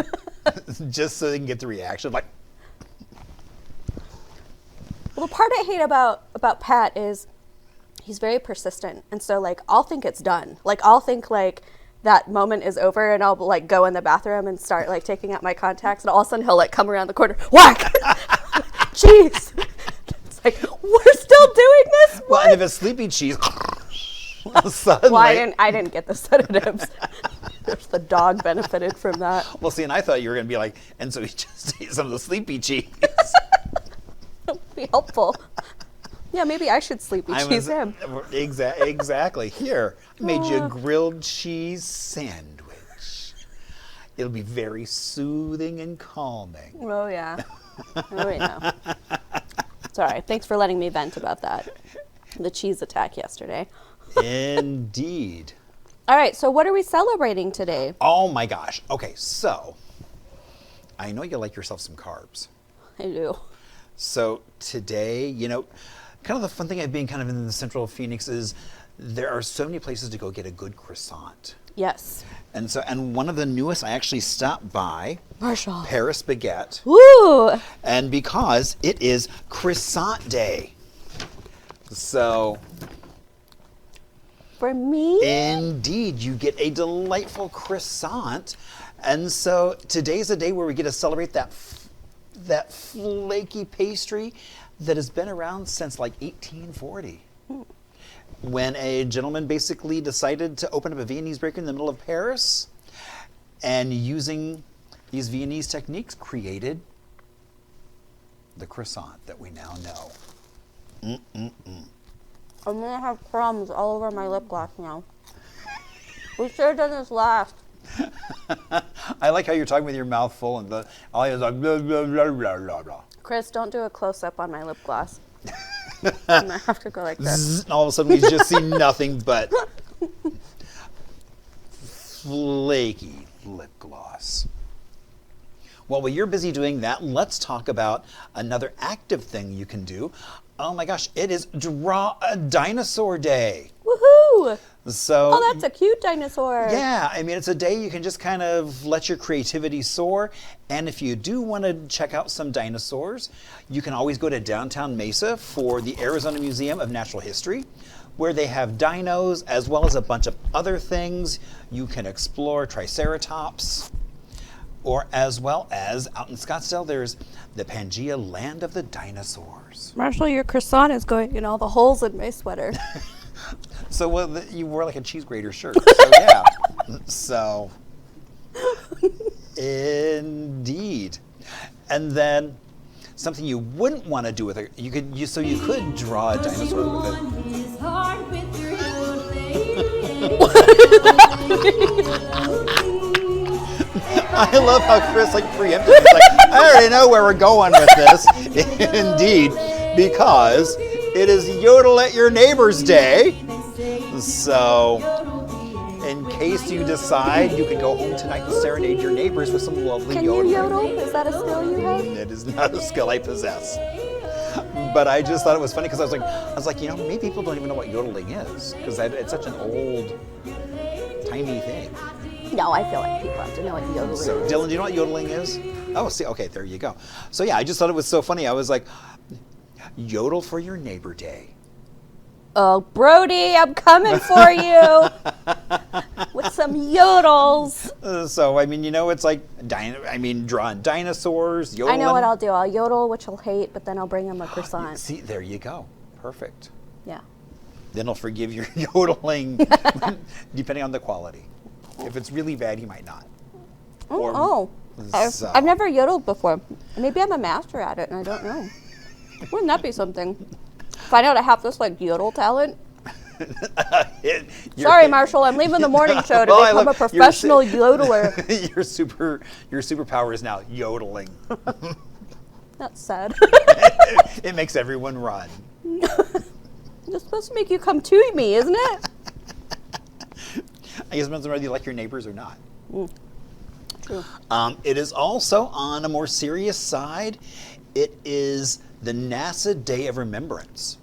just so they can get the reaction. Like, well, the part I hate about Pat is he's very persistent, and so like I'll think it's done. Like I'll think like that moment is over, and I'll like go in the bathroom and start like taking out my contacts, and all of a sudden he'll like come around the corner, whack, jeez. like, we're still doing this? Well, What? and if it's sleepy cheese, suddenly. Well, I didn't get the sedatives. There's the dog benefited from that. Well, see, and I thought you were going to be like, and so he just ate some of the sleepy cheese. Be helpful. Yeah, maybe I should sleepy cheese him. Exactly. Here, I made you a grilled cheese sandwich. It'll be very soothing and calming. Oh, yeah. Oh, yeah. Sorry. Thanks for letting me vent about that. The cheese attack yesterday. Indeed. All right, so what are we celebrating today? Oh my gosh. Okay, so I know you like yourself some carbs. I do. So today, kind of the fun thing of being kind of in the central Phoenix is there are so many places to go get a good croissant. Yes. And one of the newest, I actually stopped by Marshall. Paris Baguette. Woo! And because it is Croissant Day. So For me? indeed, you get a delightful croissant. And so today's a day where we get to celebrate that flaky pastry that has been around since like 1840. When a gentleman basically decided to open up a Viennese bakery in the middle of Paris, and using these Viennese techniques created the croissant that we now know. I'm gonna have crumbs all over my lip gloss now. We should have done this last. I like how you're talking with your mouth full and all is like blah, blah, blah, blah, blah, blah. Chris, don't do a close-up on my lip gloss. I'm gonna have to go like this. Zzz, and all of a sudden we just see nothing but flaky lip gloss. Well, while you're busy doing that, let's talk about another active thing you can do. Oh my gosh, it is Draw a Dinosaur Day. Woohoo! So, Oh, that's a cute dinosaur. yeah, I mean, it's a day you can just kind of let your creativity soar. And if you do want to check out some dinosaurs, you can always go to downtown Mesa for the Arizona Museum of Natural History, where they have dinos as well as a bunch of other things. You can explore Triceratops, or as well as out in Scottsdale, there's the Pangea Land of the Dinosaurs. Marshall, your croissant is going in all the holes in my sweater. So you wore like a cheese grater shirt. So yeah. So indeed. And then something you wouldn't want to do with it, you could draw a dinosaur with it. I love how Chris preempted. He's like, I already know where we're going with this. Indeed, because it is Yodel at Your Neighbor's Day. So, in case you decide, you can go home tonight and serenade your neighbors with some lovely yodeling. Can you yodel? Is that a skill you have? It is not a skill I possess. But I just thought it was funny because I was like, maybe people don't even know what yodeling is because it's such an old, tiny thing. No, I feel like people have to know what yodeling So, is. Dylan, do you know what yodeling is? Oh, see, okay, there you go. So yeah, I just thought it was so funny. I was like, yodel for your neighbor day. Oh, Brody, I'm coming for you with some yodels. So, I mean, it's like, drawing dinosaurs, yodeling. I know what I'll do. I'll yodel, which he'll hate, but then I'll bring him a croissant. See, there you go. Perfect. Yeah. Then he'll forgive your yodeling, depending on the quality. If it's really bad, he might not. I've never yodeled before. Maybe I'm a master at it and I don't know. Wouldn't that be something? Find out I have this yodel talent. Sorry, Marshall, I'm leaving the morning show to become a professional yodeler. Your superpower is now yodeling. That's sad. It makes everyone run. It's supposed to make you come to me, isn't it? I guess it depends on whether you like your neighbors or not. True. It is also on a more serious side. It is the NASA Day of Remembrance.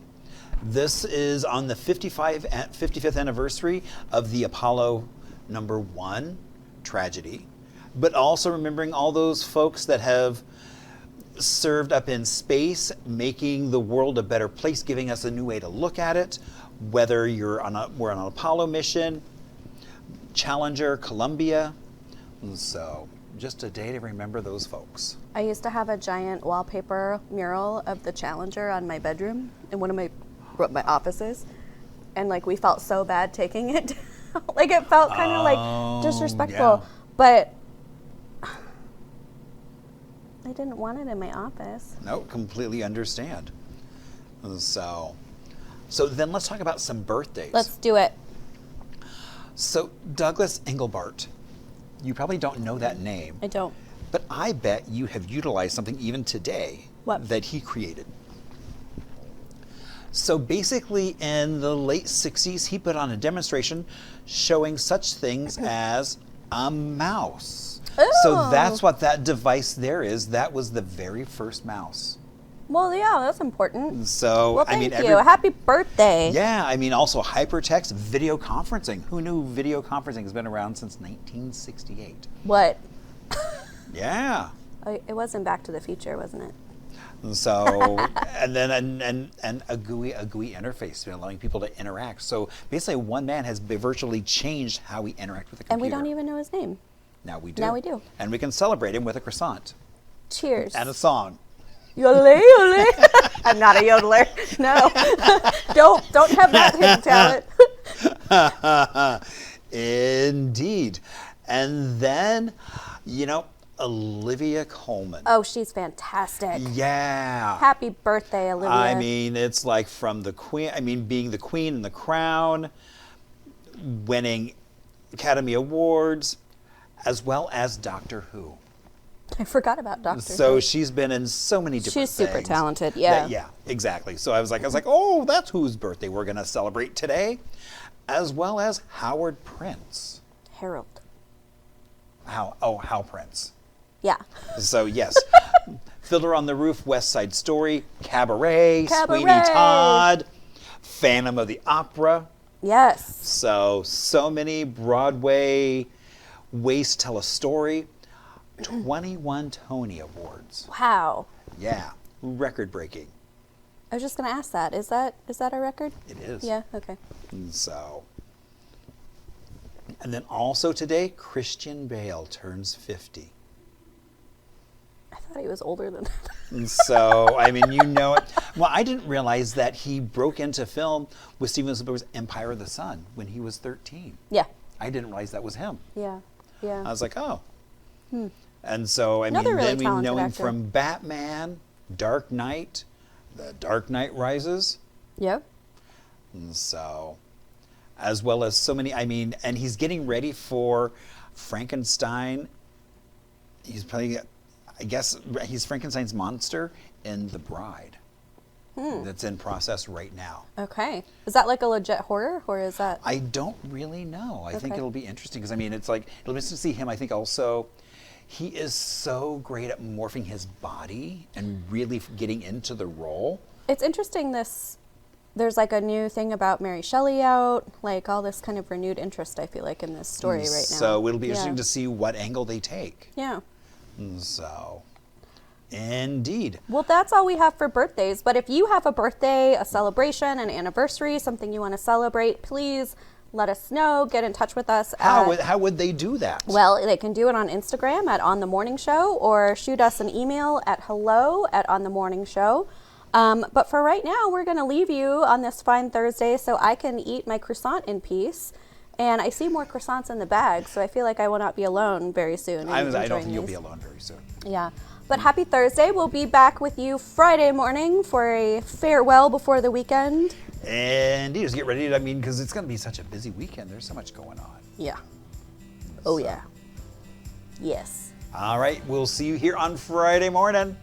This is on the 55th anniversary of the Apollo #1 tragedy, but also remembering all those folks that have served up in space, making the world a better place, giving us a new way to look at it, whether we're on an Apollo mission, Challenger, Columbia. So just a day to remember those folks. I used to have a giant wallpaper mural of the Challenger on my bedroom in one of my offices, and like we felt so bad taking it down. Like it felt kind of like disrespectful, yeah. but I didn't want it in my office. No, completely understand. So then let's talk about some birthdays. Let's do it. So Douglas Engelbart, you probably don't know that name. I don't. But I bet you have utilized something even today What? that he created. So basically in the late 60s, he put on a demonstration showing such things as a mouse. So Oh. that's what that device there is. That was the very first mouse. Well, yeah, that's important. So, Well, I mean, thank you. Happy birthday. yeah, I mean, also hypertext, video conferencing. Who knew video conferencing has been around since 1968? What? Yeah. It wasn't Back to the Future, wasn't it? So, and then and a GUI interface, allowing people to interact. So basically, one man has virtually changed how we interact with the computer. And we don't even know his name. Now we do. Now we do. And we can celebrate him with a croissant Cheers. and a song. Yodel, yodel. I'm not a yodeler. No. don't have that hidden talent. Indeed. And then, Olivia Colman. Oh, she's fantastic. Yeah. Happy birthday, Olivia. I mean, it's like from the queen, being the queen in the crown, winning Academy Awards, as well as Doctor Who. I forgot about Doctor So Who. she's been in so many different She's super things. talented, yeah. Yeah, exactly. So I was like, oh, that's whose birthday we're going to celebrate today, as well as Howard Prince. Harold. Hal Prince. Yeah. So yes, Fiddler on the Roof, West Side Story, Cabaret, Cabaret. Sweeney Todd, Phantom of the Opera. Yes. So many Broadway ways to tell a story. 21 Tony Awards. Wow. Yeah, record breaking. I was just going to ask that. Is that a record? It is. Yeah, okay. And then also today, Christian Bale turns 50. I thought he was older than that. And so, it. Well, I didn't realize that he broke into film with Steven Spielberg's Empire of the Sun when he was 13. Yeah. I didn't realize that was him. Yeah. Yeah. I was like, oh. And so, Another really then we talented know him actor. from Batman, Dark Knight, The Dark Knight Rises. Yep. And so, as well as so many, and he's getting ready for Frankenstein. He's playing, I guess, he's Frankenstein's monster in The Bride. That's in process right now. Okay. Is that like a legit horror, or is that? I don't really know. I think Okay. it'll be interesting because it's like it'll be interesting to see him. I think also he is so great at morphing his body and really getting into the role. It's interesting. There's like a new thing about Mary Shelley out, like all this kind of renewed interest. I feel like in this story right now. So it'll be interesting Yeah. to see what angle they take. Yeah. So, indeed. Well, that's all we have for birthdays. But if you have a birthday, a celebration, an anniversary, something you want to celebrate, please let us know. Get in touch with us. How would they do that? Well, they can do it on Instagram at On The Morning Show, or shoot us an email at hello@onthemorningshow. But for right now, we're going to leave you on this fine Thursday so I can eat my croissant in peace. And I see more croissants in the bag, so I feel like I will not be alone very soon. I don't enjoying think you'll be these. alone very soon. Yeah. But happy Thursday. We'll be back with you Friday morning for a farewell before the weekend. And just get ready. Because it's going to be such a busy weekend. There's so much going on. Yeah. Oh, yeah. Yes. All right. We'll see you here on Friday morning.